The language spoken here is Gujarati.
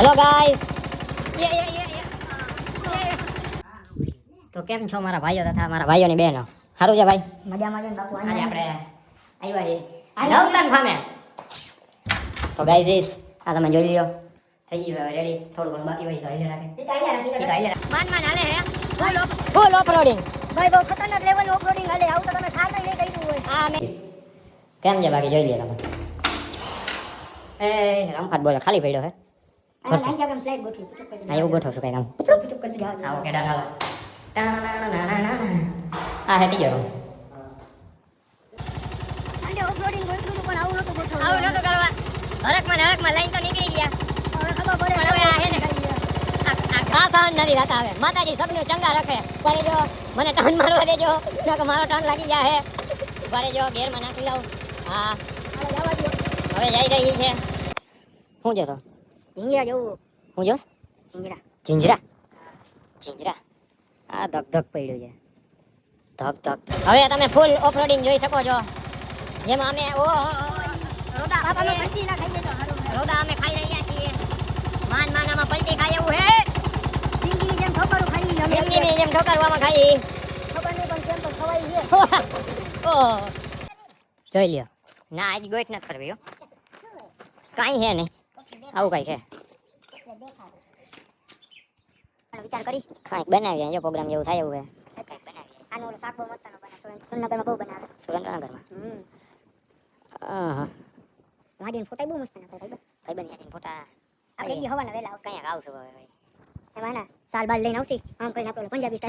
હેલો ગાઈસ, તો કેમ છો મારા ભાઈઓ તથા મારા ભાઈઓની બહેનો? સારું છે ભાઈ? મજામાં છે ને બાપુ. આજે આપણે આવ્યા છીએ નવતન ફામે. તો ગાઈઝ આ તમે જોઈ લ્યો, થઈ ગયું હવે રેડી. થોડું ઘણું બાકી હોય તો હાલે રાખે. માન હાલે હે ફૂલ ઓફરોડિંગ. ભાઈ બહુ ખતરનાક લેવલ ઓફરોડિંગ હાલે. આવું તો તમે ખાસ નહીં કર્યું હોય. આ મે કેમ છે બાકી જોઈ લ્યો તમે. એ રમખાત બોલે ખાલી પડ્યો હે. આ લાઈન આપણે સ્લાઇડ ગોઠવી. આ એવું ગોઠવશું કઈ કામ. ચૂપ કરતી જાવ. આ ઓકે ડાલા. આ હેતી ગયો. સાંજે ઓફરોડિંગ ગોઠવ્યું હતું પણ આવું નહોતું ગોઠવવું. આવું નહોતું કરવા. હરકમાં લાઈન તો નીકળી ગયા. હવે ખબર પડે. પણ હવે આ હે ને આ સહન નથી થતા હવે. માતાજી સબનું ચંગા રાખે. ભાઈ જો મને ટર્ન મારવા દેજો. નકર મારો ટર્ન લાગી જાય હે. ભાઈ જો ગેરમાં નાખી લઉં. હા હવે જવા દો. હવે જઈ રહી છે. શું છે તો? ઢીંગરા જવું. શું જોસ? ઢીંગરા. જીંજરા. આ ધક ધક પડ્યું છે. ધક. હવે તમે ફૂલ ઓફરોડિંગ જોઈ શકો છો. જેમાં અમે રોદા બાપાનો પલટી ના ખાઈ જતો હારું. રોદા અમે ખાઈ રહ્યા છીએ. માન આમાં પલટી ખાય એવું હે. જિંદગીની જેમ ઠોકરું ખાઈ અમે. જિંદગીની જેમ ઠોકરવામાં ખાઈ. ખબર નહીં પણ કેમ તો ખવાઈ છે. ઓહ જોઈ લ્યો. ના આજ ગોઈટ નથી કરવી હો. કાંઈ હે નહીં. આવું કાંઈ છે. વિચાર કરી કાંઈક બનાવીએ. જો પ્રોગ્રામ જેવું થાય એવું હે. કાંઈક બનાવીએ. આનો ઓલો શાક બહુ મસ્તનો બને. સુરેન્દ્રનગરમાં બહુ બનાવે. સુરેન્દ્રનગરમાં. વાડીને ફોટા બહુ મસ્ત નાખે ભાઈ. ભાઈબંધ યાદીને ફોટા. આપણે એક દી હવાના વેલા આવશે. કંઈક આવશું હવે. એમાં ના સાલ બાર લઈને આવશે. આમ કરીને આપણે પંજાબી સ્ટાઈલ